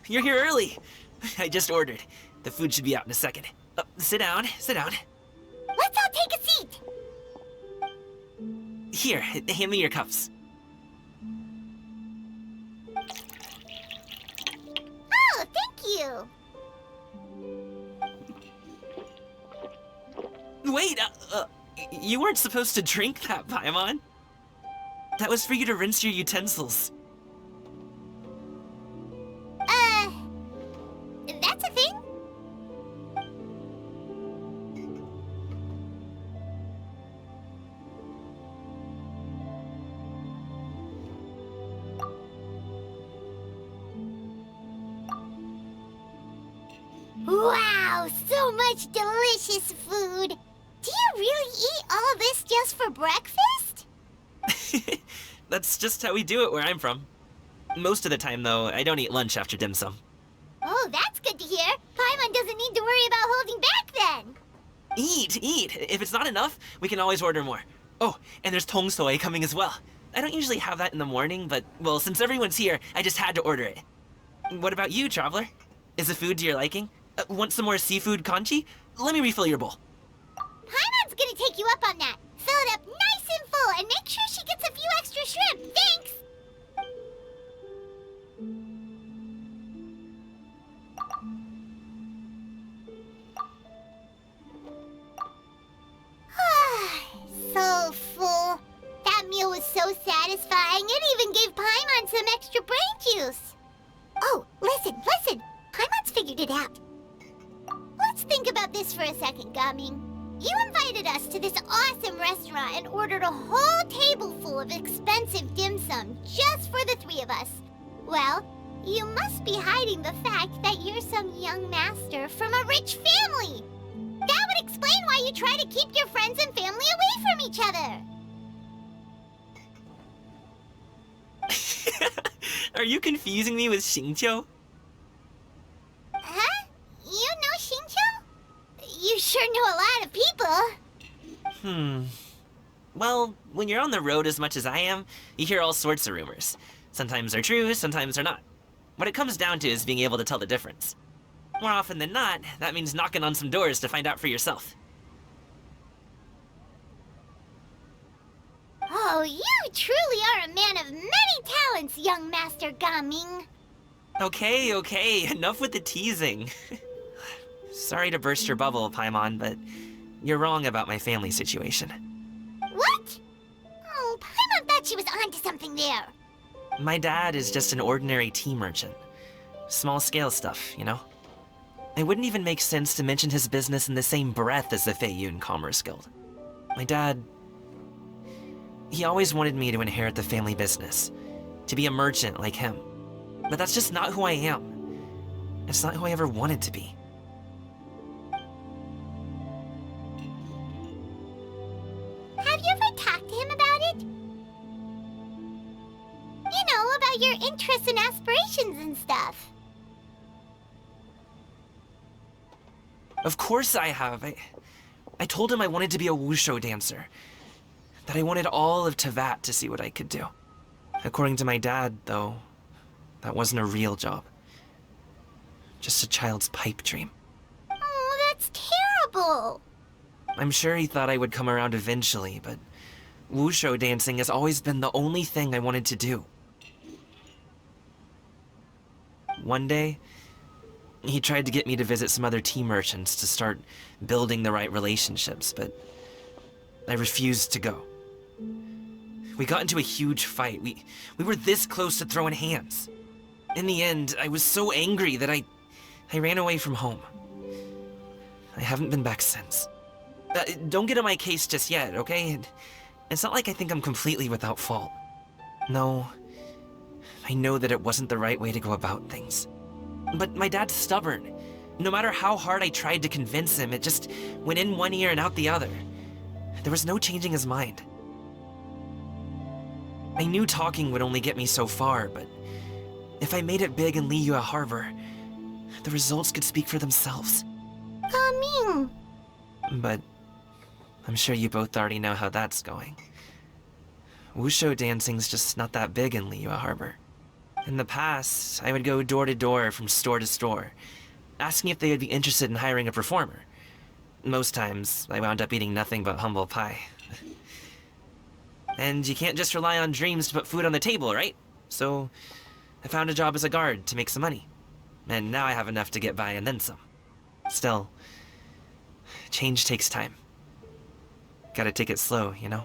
you're here early. I just ordered. The food should be out in a second. Sit down, sit down. Let's all take a seat. Here, hand me your cups. Oh, thank you. Wait, you weren't supposed to drink that, Paimon. That was for you to rinse your utensils. That's a thing? Wow, so much delicious food. Do you really eat all this just for breakfast? That's just how we do it where I'm from. Most of the time, though, I don't eat lunch after dim sum. Oh, that's good to hear. Paimon doesn't need to worry about holding back then. Eat, eat. If it's not enough, we can always order more. Oh, and there's tong soy coming as well. I don't usually have that in the morning, but, well, since everyone's here, I just had to order it. What about you, traveler? Is the food to your liking? Want some more seafood congee? Let me refill your bowl. Paimon's gonna take you up on that. Fill it up nice and full and make sure she gets a few extra shrimp. Thanks! So full. That meal was so satisfying, it even gave Paimon some extra brain juice. Oh, listen. Paimon's figured it out. Let's think about this for a second, Gaming. You invited us to this awesome restaurant and ordered a whole table full of expensive dim sum just for the three of us. Well, you must be hiding the fact that you're some young master from a rich family. That would explain why you try to keep your friends and family away from each other. Are you confusing me with Xinyue? Huh? You know Xinyue? You sure know a lot of people. Well, when you're on the road as much as I am, you hear all sorts of rumors. Sometimes they're true, sometimes they're not. What it comes down to is being able to tell the difference. More often than not, that means knocking on some doors to find out for yourself. Oh, you truly are a man of many talents, young Master Gaming. Okay, enough with the teasing. Sorry to burst your bubble, Paimon, but you're wrong about my family situation. What? Oh, Paimon thought she was onto something there. My dad is just an ordinary tea merchant. Small-scale stuff, you know? It wouldn't even make sense to mention his business in the same breath as the Feiyun Commerce Guild. My dad... he always wanted me to inherit the family business, to be a merchant like him. But that's just not who I am. It's not who I ever wanted to be. Have you ever talked to him about it? You know, about your interests and aspirations and stuff. Of course I have. I told him I wanted to be a wushu dancer. That I wanted all of Teyvat to see what I could do. According to my dad, though, that wasn't a real job. Just a child's pipe dream. Oh, that's terrible. I'm sure he thought I would come around eventually, but wushu dancing has always been the only thing I wanted to do. One day, he tried to get me to visit some other tea merchants to start building the right relationships, but I refused to go. We got into a huge fight. We were this close to throwing hands. In the end, I was so angry that I ran away from home. I haven't been back since. Don't get on my case just yet, okay? It's not like I think I'm completely without fault. No, I know that it wasn't the right way to go about things. But my dad's stubborn. No matter how hard I tried to convince him, it just went in one ear and out the other. There was no changing his mind. I knew talking would only get me so far, but if I made it big in Liyue Harbor, the results could speak for themselves. Gaming. But I'm sure you both already know how that's going. Wushu dancing's just not that big in Liyue Harbor. In the past, I would go door to door from store to store, asking if they would be interested in hiring a performer. Most times, I wound up eating nothing but humble pie. And you can't just rely on dreams to put food on the table, right? So, I found a job as a guard to make some money. And now I have enough to get by and then some. Still, change takes time. Gotta take it slow, you know?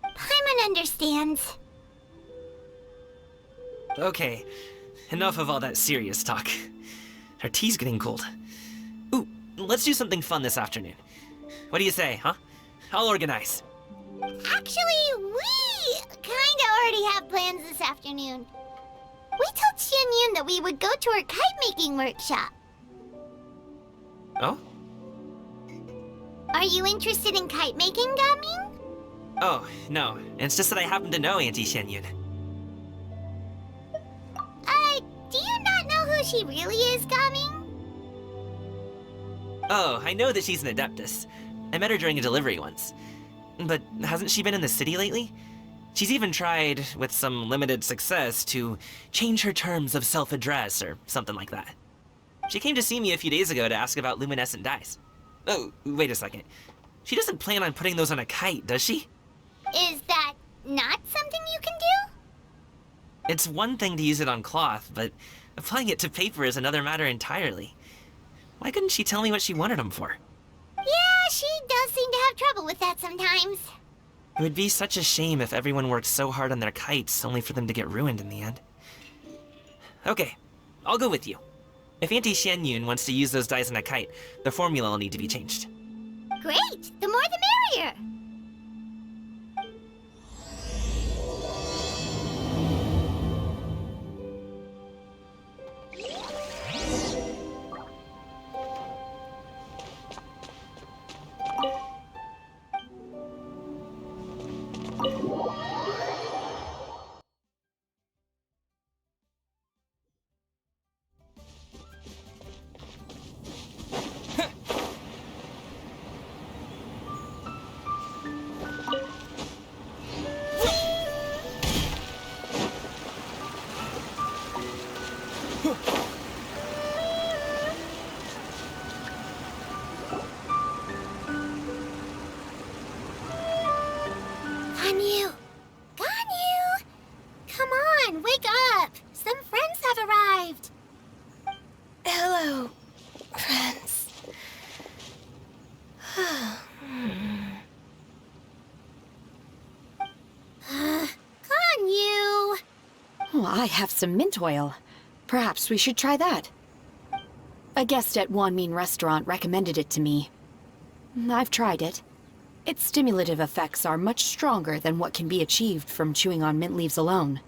Paimon understands. Okay, enough of all that serious talk. Our tea's getting cold. Ooh, let's do something fun this afternoon. What do you say, huh? I'll organize. Actually, we kinda already have plans this afternoon. We told Xinyue that we would go to her kite-making workshop. Oh? Are you interested in kite-making, Gaming? Oh, no. It's just that I happen to know Auntie Xinyue. Do you not know who she really is, Gaming? Oh, I know that she's an Adeptus. I met her during a delivery once. But hasn't she been in the city lately? She's even tried, with some limited success, to change her terms of self-address or something like that. She came to see me a few days ago to ask about luminescent dyes. Oh, wait a second. She doesn't plan on putting those on a kite, does she? Is that not something you can do? It's one thing to use it on cloth, but applying it to paper is another matter entirely. Why couldn't she tell me what she wanted them for? Yeah, she does seem to have trouble with that sometimes. It would be such a shame if everyone worked so hard on their kites only for them to get ruined in the end. Okay, I'll go with you. If Auntie Xianyun wants to use those dyes on a kite, the formula will need to be changed. Great! The more the merrier! Ganyu! Ganyu! Come on, wake up! Some friends have arrived! Hello, friends. Ganyu! Oh, I have some mint oil. Perhaps we should try that. A guest at Wanmin Restaurant recommended it to me. I've tried it. Its stimulative effects are much stronger than what can be achieved from chewing on mint leaves alone.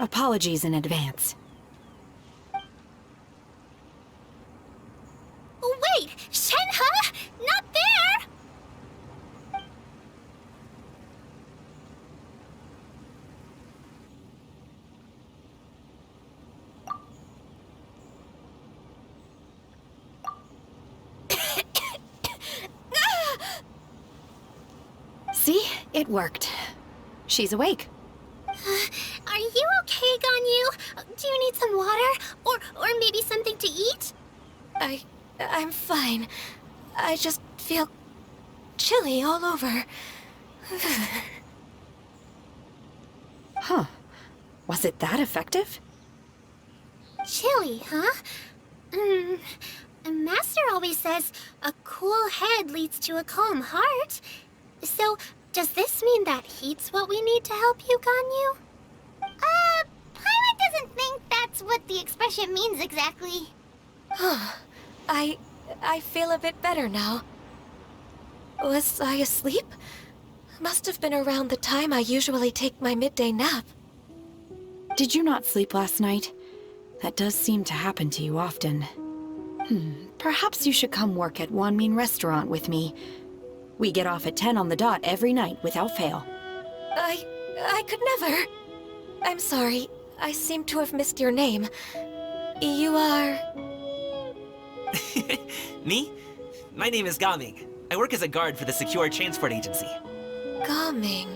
Apologies in advance. Wait! Shenhe! Not there! See? It worked. She's awake. Are you okay, Ganyu? Do you need some water? Or maybe something to eat? I'm fine. I just feel chilly all over. Huh. Was it that effective? Chilly, huh? Master always says a cool head leads to a calm heart. So, does this mean that heat's what we need to help you, Ganyu? Pilot doesn't think that's what the expression means exactly. I feel a bit better now. Was I asleep? Must have been around the time I usually take my midday nap. Did you not sleep last night? That does seem to happen to you often. Perhaps you should come work at Wanmin Restaurant with me. We get off at 10 on the dot every night without fail. I could never. I'm sorry. I seem to have missed your name. You are... Me? My name is Gaming. I work as a guard for the Secure Transport Agency. Gaming.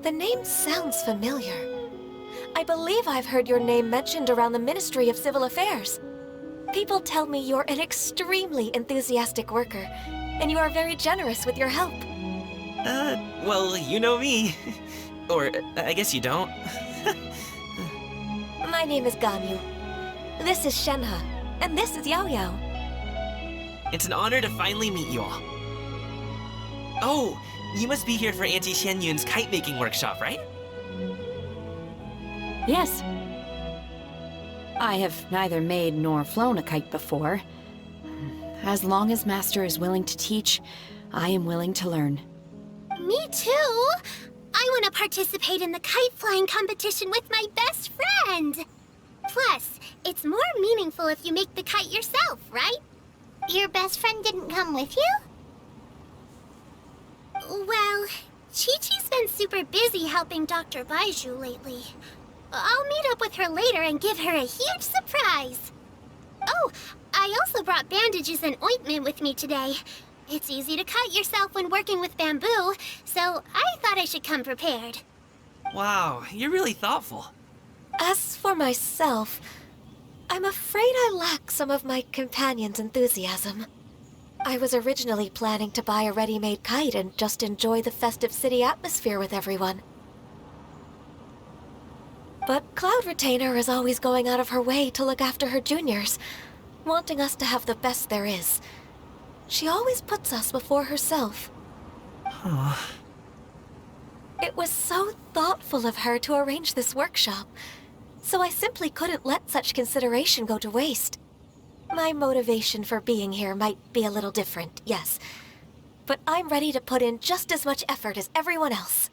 The name sounds familiar. I believe I've heard your name mentioned around the Ministry of Civil Affairs. People tell me you're an extremely enthusiastic worker, and you are very generous with your help. Well, you know me. Or, I guess you don't. My name is Ganyu. This is Shenhe, and this is Yao Yao. It's an honor to finally meet you all. Oh, you must be here for Auntie Xianyue's kite-making workshop, right? Yes. I have neither made nor flown a kite before. As long as Master is willing to teach, I am willing to learn. Me too! I want to participate in the kite flying competition with my best friend! Plus, it's more meaningful if you make the kite yourself, right? Your best friend didn't come with you? Well, Chi-Chi's been super busy helping Dr. Baizhu lately. I'll meet up with her later and give her a huge surprise. Oh, I also brought bandages and ointment with me today. It's easy to cut yourself when working with bamboo, so I thought I should come prepared. Wow, you're really thoughtful. As for myself, I'm afraid I lack some of my companion's enthusiasm. I was originally planning to buy a ready-made kite and just enjoy the festive city atmosphere with everyone. But Cloud Retainer is always going out of her way to look after her juniors, wanting us to have the best there is. She always puts us before herself. Huh. It was so thoughtful of her to arrange this workshop, so I simply couldn't let such consideration go to waste. My motivation for being here might be a little different, yes, but I'm ready to put in just as much effort as everyone else.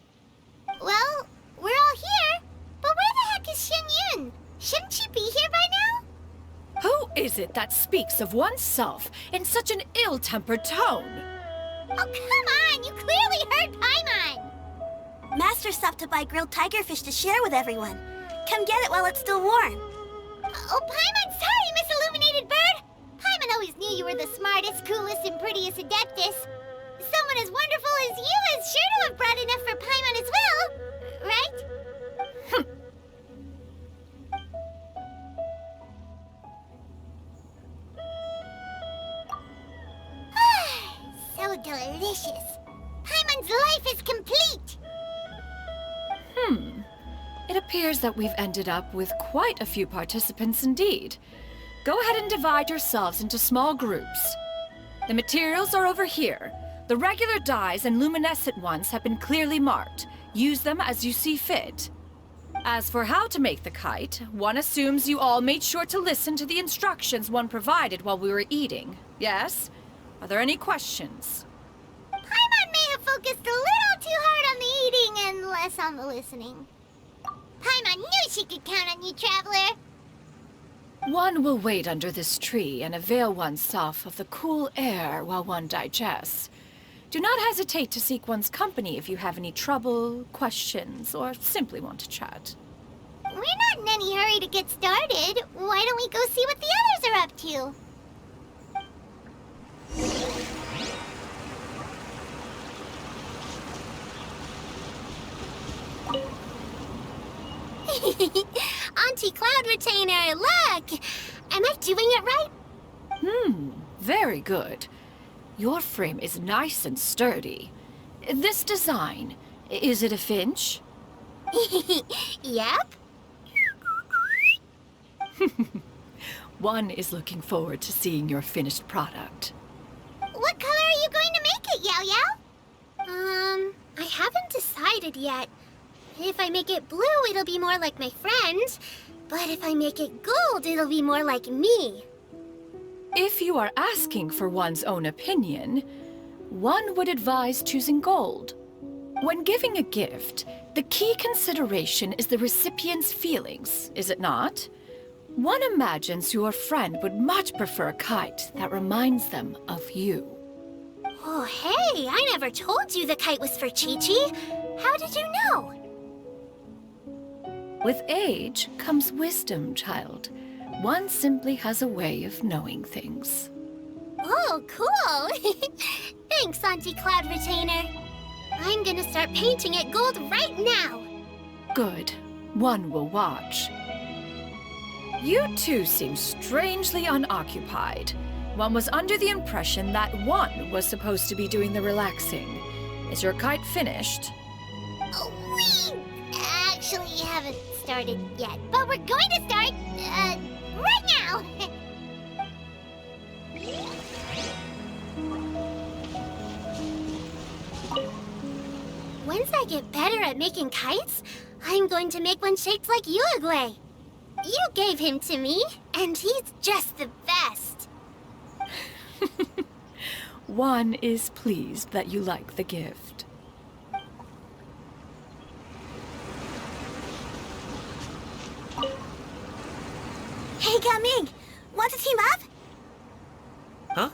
Well, we're all here, but where the heck is Xinyue? Shouldn't she be here by now? Who is it that speaks of oneself in such an ill-tempered tone? Oh, come on! You clearly heard Paimon! Master stopped to buy grilled tigerfish to share with everyone. Come get it while it's still warm. Oh, Paimon, sorry, Miss Illuminated Bird! Paimon always knew you were the smartest, coolest, and prettiest Adeptus. Someone as wonderful as you is sure to have brought enough for Paimon as well, right? So delicious. Paimon's life is complete. It appears that we've ended up with quite a few participants indeed. Go ahead and divide yourselves into small groups. The materials are over here. The regular dyes and luminescent ones have been clearly marked. Use them as you see fit. As for how to make the kite, one assumes you all made sure to listen to the instructions one provided while we were eating. Yes? Are there any questions? Paimon may have focused a little too hard on the eating and less on the listening. Paimon knew she could count on you, Traveler. One will wait under this tree and avail oneself of the cool air while one digests. Do not hesitate to seek one's company if you have any trouble, questions, or simply want to chat. We're not in any hurry to get started. Why don't we go see what the others are up to? Auntie Cloud Retainer, look! Am I doing it right? Very good. Your frame is nice and sturdy. This design, is it a finch? Yep. One is looking forward to seeing your finished product. What color are you going to make it, Yao Yao? I haven't decided yet. If I make it blue, it'll be more like my friend. But if I make it gold, it'll be more like me. If you are asking for one's own opinion, one would advise choosing gold. When giving a gift, the key consideration is the recipient's feelings, is it not? One imagines your friend would much prefer a kite that reminds them of you. Oh, hey, I never told you the kite was for Chi-Chi. How did you know? With age comes wisdom, child. One simply has a way of knowing things. Oh, cool! Thanks, Auntie Cloud Retainer. I'm gonna start painting it gold right now. Good. One will watch. You two seem strangely unoccupied. One was under the impression that one was supposed to be doing the relaxing. Is your kite finished? Oh, we actually haven't started yet, but we're going to start, right now. Once I get better at making kites, I'm going to make one shaped like Uruguay. You gave him to me, and he's just the best. One is pleased that you like the gift. Hey, Gaming! Want to team up? Huh?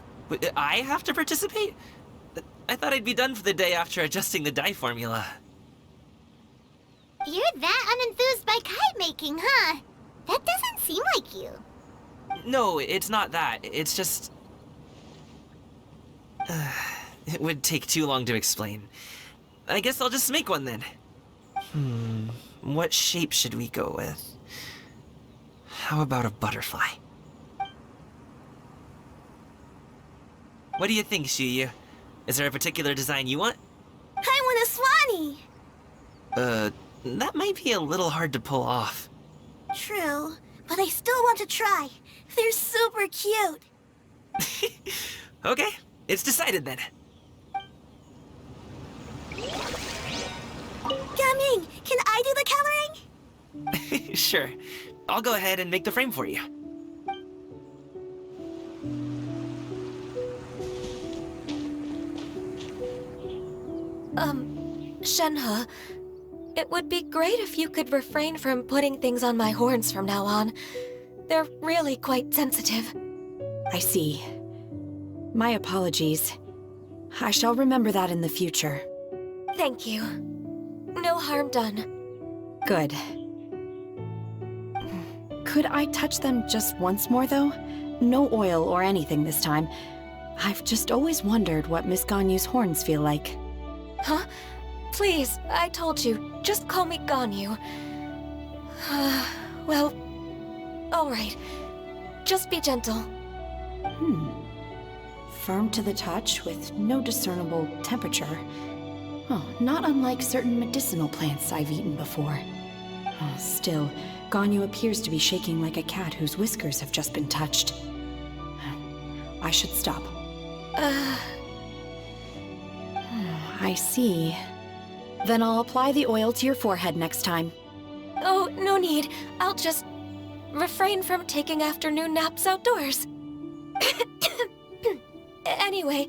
I have to participate? I thought I'd be done for the day after adjusting the dye formula. You're that unenthused by kite making, huh? That doesn't seem like you. No, it's not that. It's just... it would take too long to explain. I guess I'll just make one then. What shape should we go with? How about a butterfly? What do you think, Xinyue? Is there a particular design you want? I want a swanee! That might be a little hard to pull off. True, but I still want to try. They're super cute. Okay, it's decided then. Gaming, can I do the coloring? Sure. I'll go ahead and make the frame for you. Shenhe, it would be great if you could refrain from putting things on my horns from now on. They're really quite sensitive. I see. My apologies. I shall remember that in the future. Thank you. No harm done. Good. Could I touch them just once more, though? No oil or anything this time. I've just always wondered what Miss Ganyu's horns feel like. Huh? Please, I told you. Just call me Ganyu. Well, alright. Just be gentle. Firm to the touch with no discernible temperature. Oh, not unlike certain medicinal plants I've eaten before. Oh, still, Ganyu appears to be shaking like a cat whose whiskers have just been touched. I should stop. I see. Then I'll apply the oil to your forehead next time. Oh, no need. I'll just refrain from taking afternoon naps outdoors. Anyway,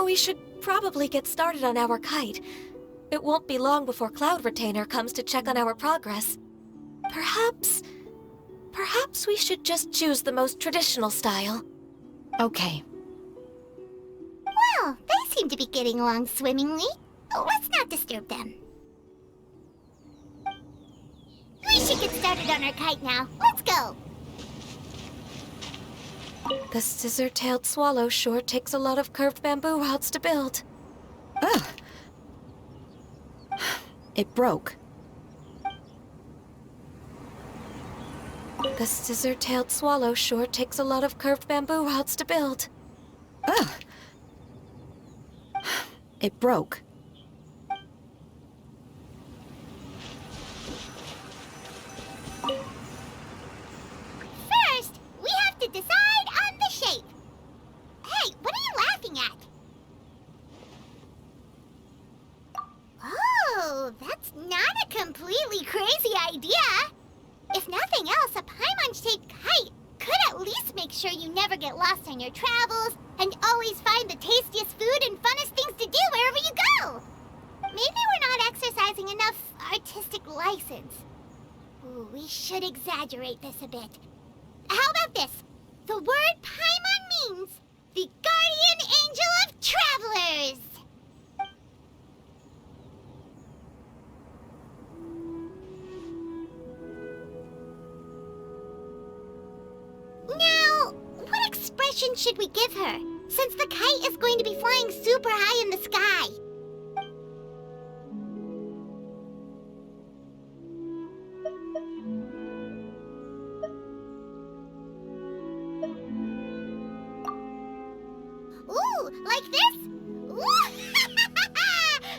we should probably get started on our kite. It won't be long before Cloud Retainer comes to check on our progress. Perhaps we should just choose the most traditional style. Okay. Well, they seem to be getting along swimmingly. Let's not disturb them. We should get started on our kite now. Let's go. The scissor-tailed swallow sure takes a lot of curved bamboo rods to build. Ugh. It broke. The scissor-tailed swallow sure takes a lot of curved bamboo rods to build. Ugh. It broke. First, we have to decide on the shape. Hey, what are you laughing at? Oh, that's not a completely crazy idea. If nothing else, a Paimon-shaped kite could at least make sure you never get lost on your travels and always find the tastiest food and funnest things to do wherever you go. Maybe we're not exercising enough artistic license. Ooh, we should exaggerate this a bit. How about this? The word Paimon means the guardian angel of travelers. mission should we give her, since the kite is going to be flying super high in the sky? Ooh, like this? Ooh.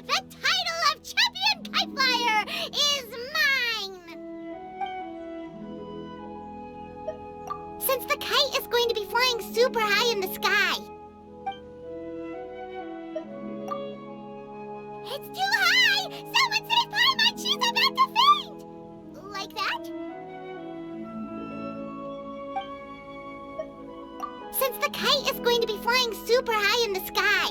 The title of Champion Kite Flyer is mine! Since the kite is going to be flying super high in the sky. It's too high! Someone save Paimon! She's about to faint! Like that? Since the kite is going to be flying super high in the sky.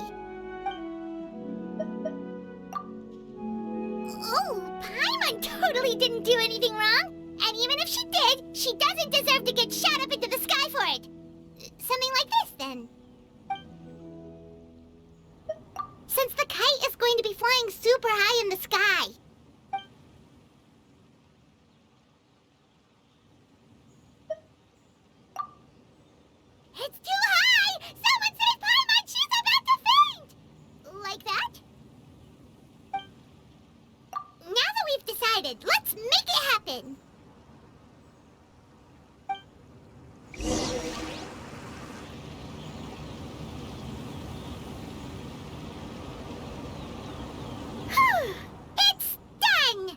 Oh, Paimon totally didn't do anything wrong. And even if she did, she doesn't deserve to get shot up into the sky for it. Something like this, then. Since the kite is going to be flying super high in the sky. It's too high! Someone save Paimon! She's about to faint! Like that? Now that we've decided, let's make it happen! It's done!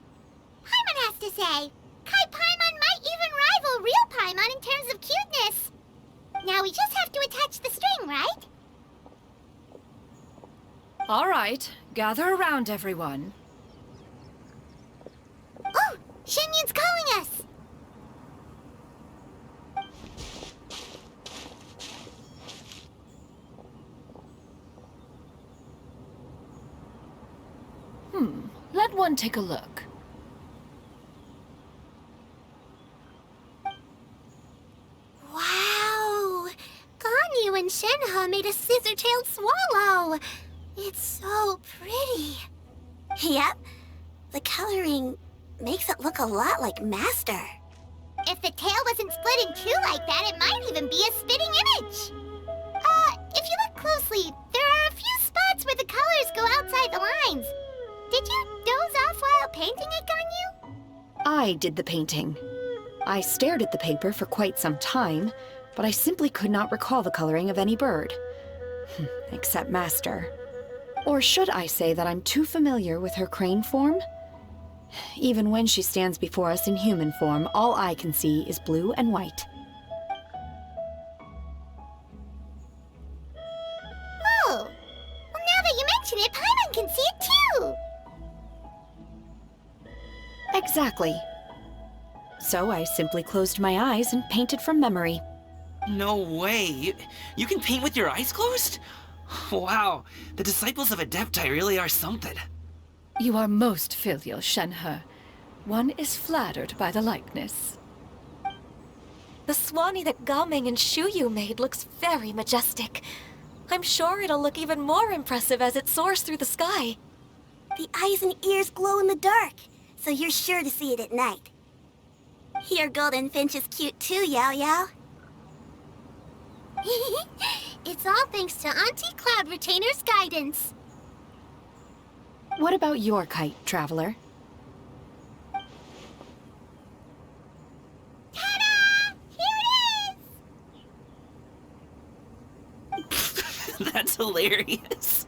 Paimon has to say, Kai Paimon might even rival real Paimon in terms of cuteness. Now we just have to attach the string, right? All right, gather around, everyone. Oh, Xinyue's calling us! Let one take a look. Wow! Ganyu and Shenhe made a scissor-tailed swallow! It's so pretty. Yep. The coloring makes it look a lot like Master. If the tail wasn't split in two like that, it might even be a spitting image. If you look closely, there are a few spots where the colors go outside the lines. Did you doze off while painting it, Ganyu? I did the painting. I stared at the paper for quite some time, but I simply could not recall the coloring of any bird. Except Master. Or should I say that I'm too familiar with her crane form? Even when she stands before us in human form, all I can see is blue and white. Oh, well, now that you mention it, Paimon can see it too! Exactly. So I simply closed my eyes and painted from memory. No way! You can paint with your eyes closed? Wow, the disciples of Adepti really are something. You are most filial, Shenhe. One is flattered by the likeness. The Swanee that Gaming and Xinyue made looks very majestic. I'm sure it'll look even more impressive as it soars through the sky. The eyes and ears glow in the dark, so you're sure to see it at night. Your golden finch is cute too, Yao Yao. It's all thanks to Auntie Cloud Retainer's guidance. What about your kite, Traveler? Ta-da! Here it is! That's hilarious.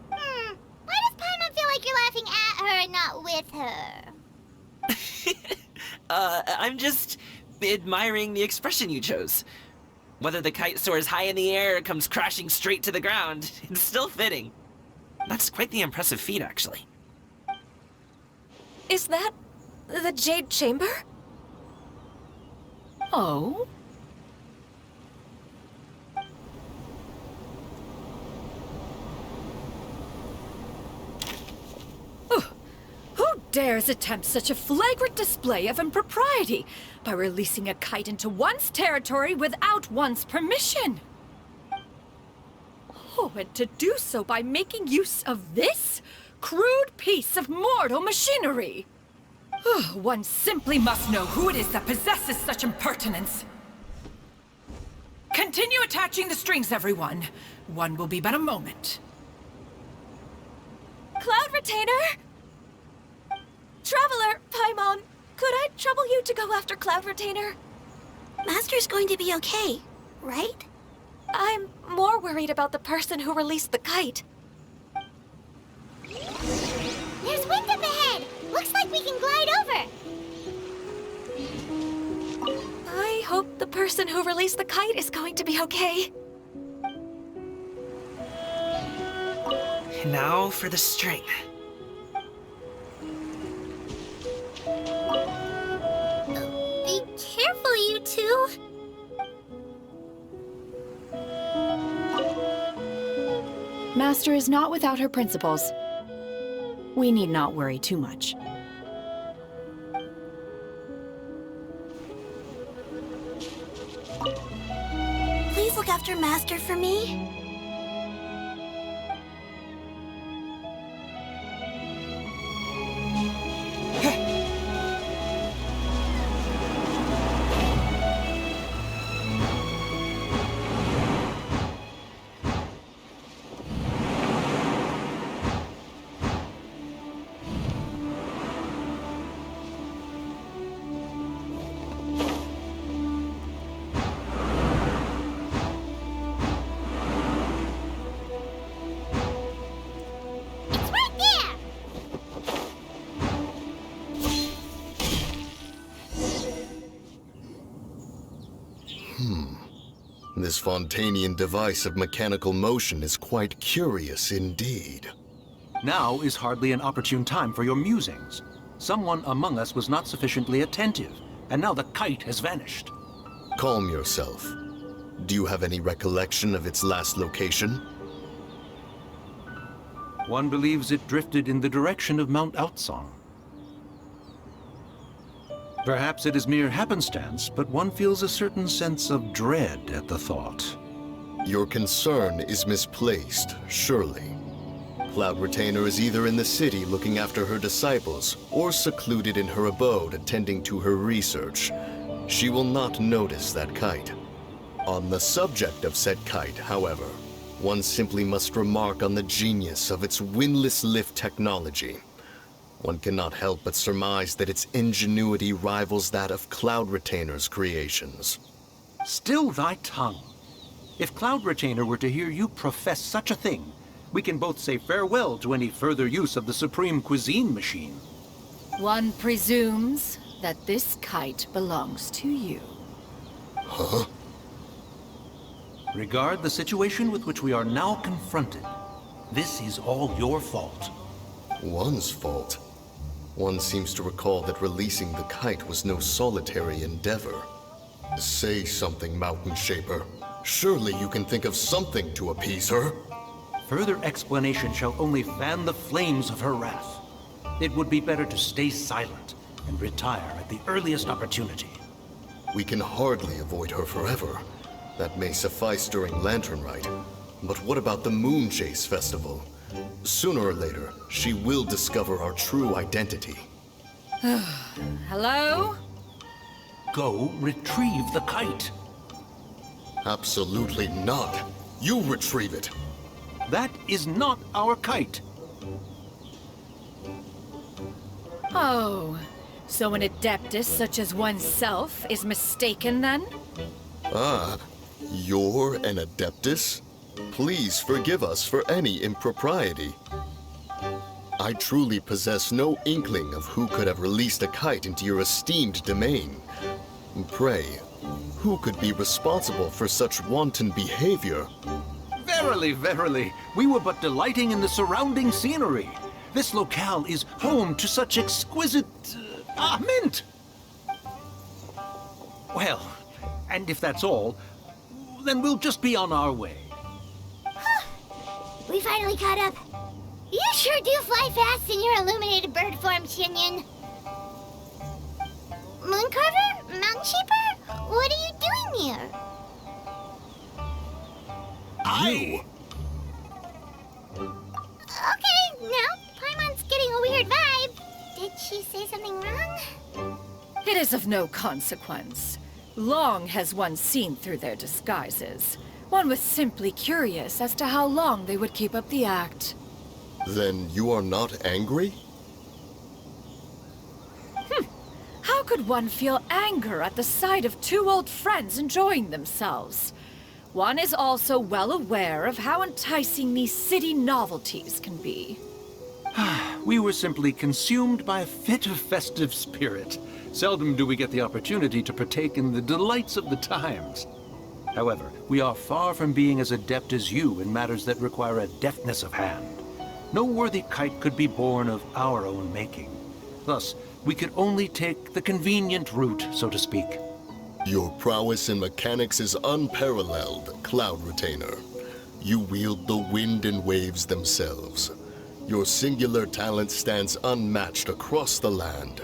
Why does Paimon feel like you're laughing at her and not with her? I'm just admiring the expression you chose. Whether the kite soars high in the air or comes crashing straight to the ground, it's still fitting. That's quite the impressive feat, actually. Is that the Jade Chamber? Oh? Who dares attempt such a flagrant display of impropriety by releasing a kite into one's territory without one's permission? Oh, and to do so by making use of this crude piece of mortal machinery. One simply must know who it is that possesses such impertinence. Continue attaching the strings, everyone. One will be but a moment. Cloud Retainer! Traveler, Paimon, could I trouble you to go after Cloud Retainer? Master's going to be okay, right? I'm more worried about the person who released the kite. There's wind up ahead! Looks like we can glide over! I hope the person who released the kite is going to be okay. And now for the string. Be careful, you two! Master is not without her principles. We need not worry too much. Please look after Master for me. It's right there! This Fontanian device of mechanical motion is quite curious indeed. Now is hardly an opportune time for your musings. Someone among us was not sufficiently attentive, and now the kite has vanished. Calm yourself. Do you have any recollection of its last location? One believes it drifted in the direction of Mount Outsong. Perhaps it is mere happenstance, but one feels a certain sense of dread at the thought. Your concern is misplaced, surely. Cloud Retainer is either in the city looking after her disciples, or secluded in her abode attending to her research. She will not notice that kite. On the subject of said kite, however, one simply must remark on the genius of its windless lift technology. One cannot help but surmise that its ingenuity rivals that of Cloud Retainer's creations. Still thy tongue. If Cloud Retainer were to hear you profess such a thing, we can both say farewell to any further use of the Supreme Cuisine Machine. One presumes that this kite belongs to you. Huh? Regard the situation with which we are now confronted. This is all your fault. One's fault? One seems to recall that releasing the kite was no solitary endeavor. Say something, Mountain Shaper. Surely you can think of something to appease her. Further explanation shall only fan the flames of her wrath. It would be better to stay silent and retire at the earliest opportunity. We can hardly avoid her forever. That may suffice during Lantern Rite. But what about the Moon Chase Festival? Sooner or later, she will discover our true identity. Hello? Go retrieve the kite. Absolutely not. You retrieve it. That is not our kite. Oh, so an adeptus such as oneself is mistaken then? Ah, you're an Adeptus? Please forgive us for any impropriety. I truly possess no inkling of who could have released a kite into your esteemed domain. Pray, who could be responsible for such wanton behavior? Verily, verily, we were but delighting in the surrounding scenery. This locale is home to such exquisite... mint! Well, and if that's all, then we'll just be on our way. We finally caught up. You sure do fly fast in your illuminated bird form, Xinyue. Mooncarver? Mountain Shaper? What are you doing here? Okay, now Paimon's getting a weird vibe. Did she say something wrong? It is of no consequence. Long has one seen through their disguises. One was simply curious as to how long they would keep up the act. Then you are not angry? How could one feel anger at the sight of two old friends enjoying themselves? One is also well aware of how enticing these city novelties can be. We were simply consumed by a fit of festive spirit. Seldom do we get the opportunity to partake in the delights of the times. However, we are far from being as adept as you in matters that require a deftness of hand. No worthy kite could be born of our own making. Thus, we could only take the convenient route, so to speak. Your prowess in mechanics is unparalleled, Cloud Retainer. You wield the wind and waves themselves. Your singular talent stands unmatched across the land.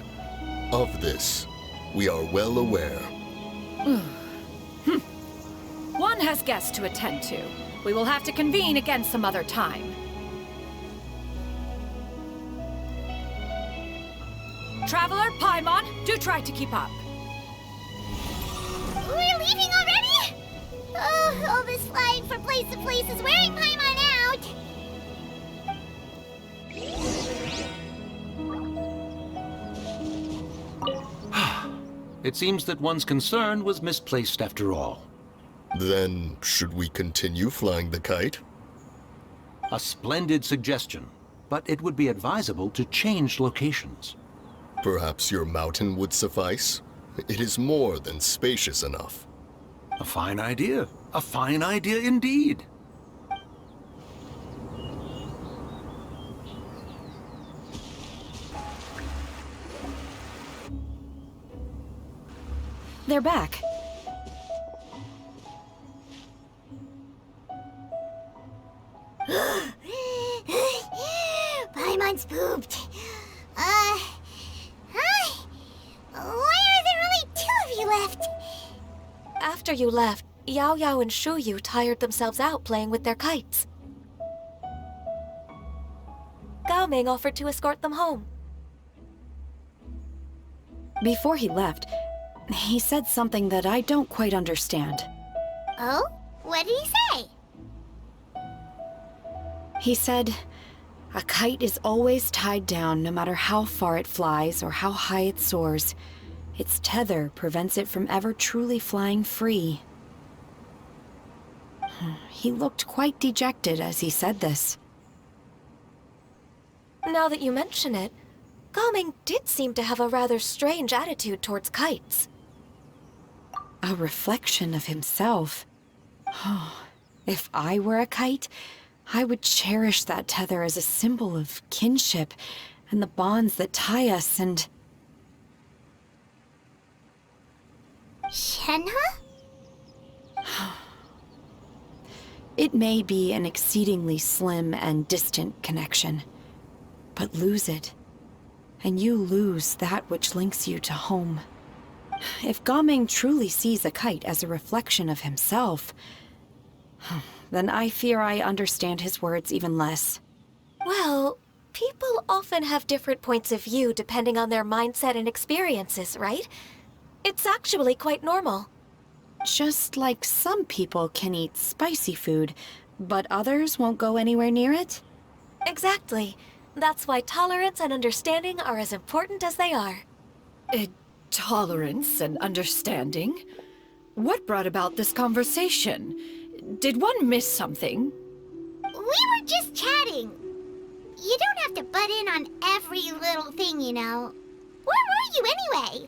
Of this, we are well aware. One has guests to attend to. We will have to convene again some other time. Traveler, Paimon, do try to keep up. We're leaving already? Oh, all this flying from place to place is wearing Paimon out. It seems that one's concern was misplaced after all. Then, should we continue flying the kite? A splendid suggestion, but it would be advisable to change locations. Perhaps your mountain would suffice? It is more than spacious enough. A fine idea. A fine idea indeed. They're back. Paimon's pooped. Hi. Why are there only two of you left? After you left, Yao Yao and Shuyu tired themselves out playing with their kites. Gao Ming offered to escort them home. Before he left, he said something that I don't quite understand. Oh? What did he say? He said, a kite is always tied down no matter how far it flies or how high it soars. Its tether prevents it from ever truly flying free. He looked quite dejected as he said this. Now that you mention it, Gao Ming did seem to have a rather strange attitude towards kites. A reflection of himself. If I were a kite, I would cherish that tether as a symbol of kinship and the bonds that tie us and... Shenhe? It may be an exceedingly slim and distant connection, but lose it, and you lose that which links you to home. If Gaming truly sees a kite as a reflection of himself, then I fear I understand his words even less. Well, people often have different points of view depending on their mindset and experiences, right? It's actually quite normal. Just like some people can eat spicy food, but others won't go anywhere near it? Exactly. That's why tolerance and understanding are as important as they are. Tolerance and understanding? What brought about this conversation? Did one miss something? We were just chatting. You don't have to butt in on every little thing, you know. Where were you anyway?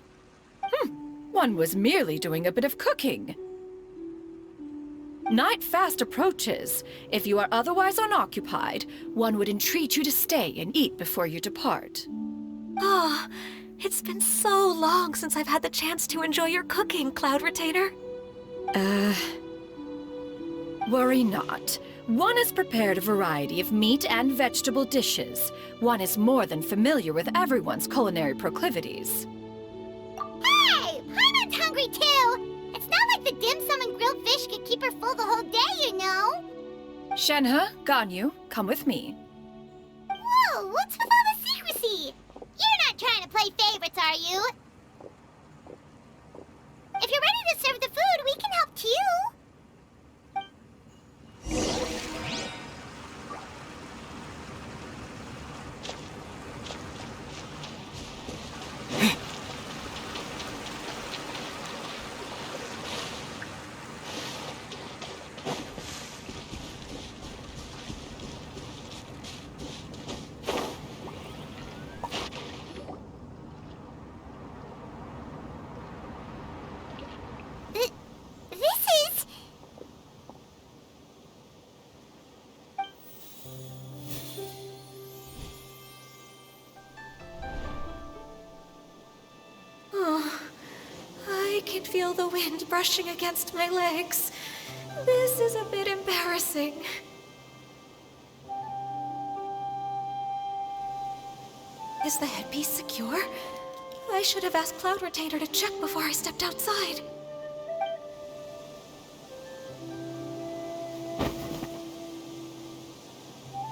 One was merely doing a bit of cooking. Night fast approaches. If you are otherwise unoccupied, one would entreat you to stay and eat before you depart. Oh, it's been so long since I've had the chance to enjoy your cooking, Cloud Retainer. Worry not. One has prepared a variety of meat and vegetable dishes. One is more than familiar with everyone's culinary proclivities. Hey! Paimon's hungry too! It's not like the dim sum and grilled fish could keep her full the whole day, you know! Shenhe, Ganyu, come with me. Whoa, what's with all the secrecy? You're not trying to play favorites, are you? If you're ready to serve the food, we can help too. I can feel the wind brushing against my legs. This is a bit embarrassing. Is the headpiece secure? I should have asked Cloud Retainer to check before I stepped outside.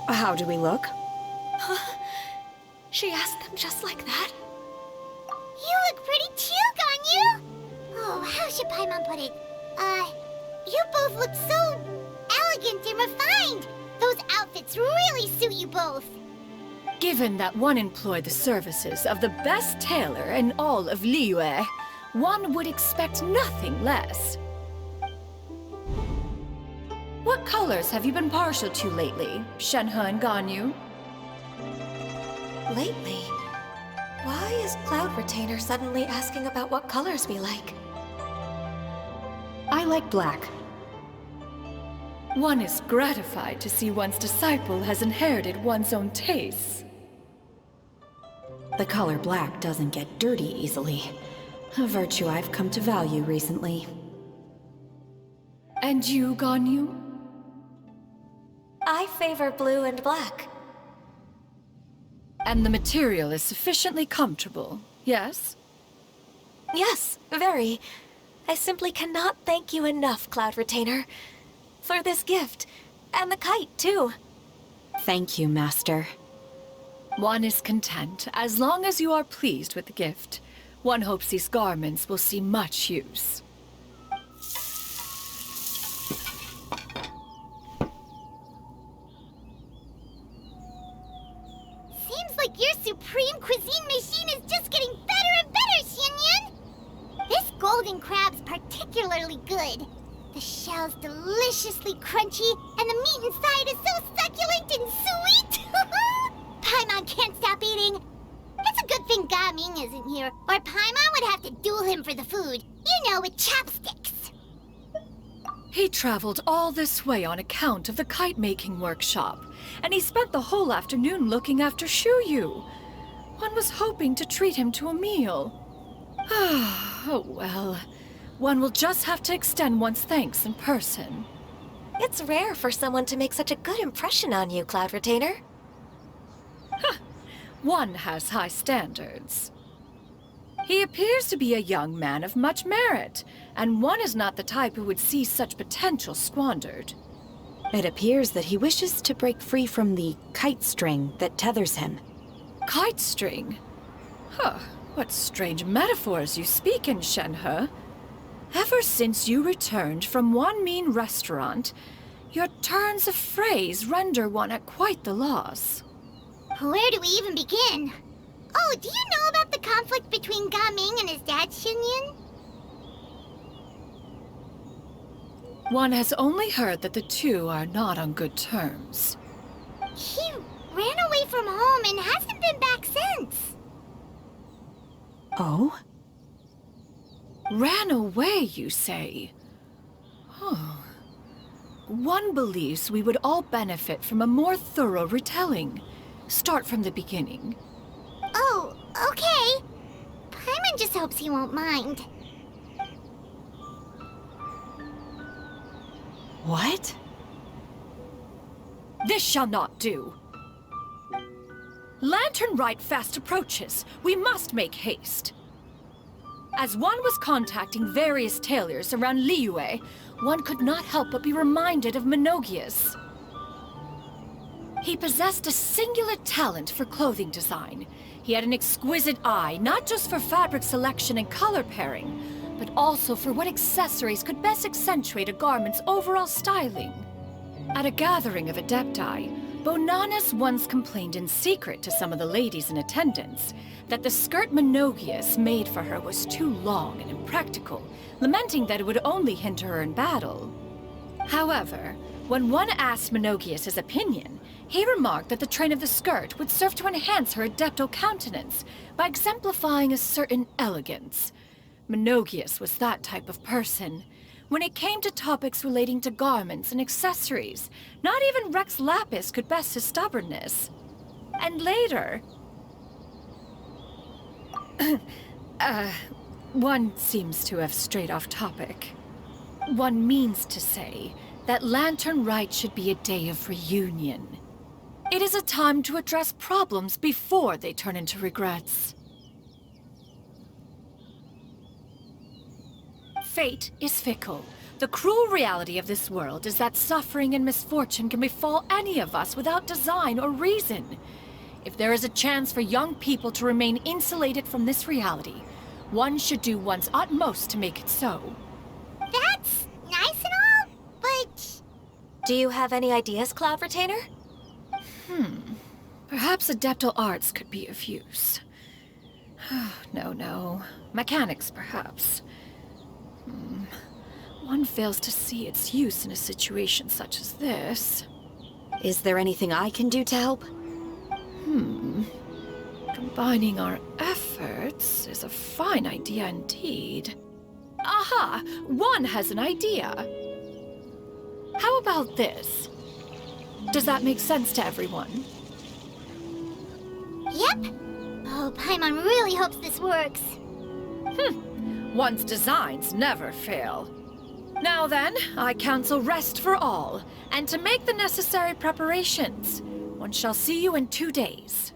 How do we look? She asked them just like that? You look pretty too, Ganyu! Oh, how should Paimon put it? You both look so elegant and refined! Those outfits really suit you both! Given that one employed the services of the best tailor in all of Liyue, one would expect nothing less. What colors have you been partial to lately, Shenhe and Ganyu? Lately? Why is Cloud Retainer suddenly asking about what colors we like? I like black. One is gratified to see one's disciple has inherited one's own tastes. The color black doesn't get dirty easily. A virtue I've come to value recently. And you, Ganyu? I favor blue and black. And the material is sufficiently comfortable, yes? Yes, very. I simply cannot thank you enough, Cloud Retainer. For this gift. And the kite, too. Thank you, Master. One is content, as long as you are pleased with the gift. One hopes these garments will see much use. Seems like your supreme cuisine machine is just getting better and better, Xinyue! This golden crab's particularly good. The shell's deliciously crunchy, and the meat inside is so succulent and sweet! Paimon can't stop eating. It's a good thing Gaming isn't here, or Paimon would have to duel him for the food. You know, with chopsticks. He traveled all this way on account of the kite-making workshop, and he spent the whole afternoon looking after Xinyue. One was hoping to treat him to a meal. Oh well. One will just have to extend one's thanks in person. It's rare for someone to make such a good impression on you, Cloud Retainer. One has high standards. He appears to be a young man of much merit, and one is not the type who would see such potential squandered. It appears that he wishes to break free from the kite string that tethers him. Kite string? Huh, what strange metaphors you speak in, Shenhe. Ever since you returned from one mean restaurant, your turns of phrase render one at quite the loss. Where do we even begin? Oh, do you know about the conflict between Gaming and his dad, Xinyue? One has only heard that the two are not on good terms. He ran away from home and hasn't been back since. Oh? Ran away, you say? Oh. One believes we would all benefit from a more thorough retelling. Start from the beginning. Oh, okay. Paimon just hopes he won't mind. What? This shall not do. Lantern Rite fast approaches. We must make haste. As one was contacting various tailors around Liyue, one could not help but be reminded of Menogias. He possessed a singular talent for clothing design. He had an exquisite eye, not just for fabric selection and color pairing, but also for what accessories could best accentuate a garment's overall styling. At a gathering of Adepti, Bonanis once complained in secret to some of the ladies in attendance that the skirt Menogius made for her was too long and impractical, lamenting that it would only hinder her in battle. However, when one asked Menogius his opinion, he remarked that the train of the skirt would serve to enhance her adeptal countenance by exemplifying a certain elegance. Menogius was that type of person. When it came to topics relating to garments and accessories, not even Rex Lapis could best his stubbornness. And later... one seems to have strayed off topic. One means to say that Lantern Rite should be a day of reunion. It is a time to address problems before they turn into regrets. Fate is fickle. The cruel reality of this world is that suffering and misfortune can befall any of us without design or reason. If there is a chance for young people to remain insulated from this reality, one should do one's utmost to make it so. That's nice and all, but... Do you have any ideas, Cloud Retainer? Perhaps adeptal arts could be of use. No. Mechanics, perhaps. One fails to see its use in a situation such as this. Is there anything I can do to help? Combining our efforts is a fine idea indeed. Aha! One has an idea! How about this? Does that make sense to everyone? Yep. Oh, Paimon really hopes this works. One's designs never fail. Now then, I counsel rest for all, and to make the necessary preparations. One shall see you in 2 days.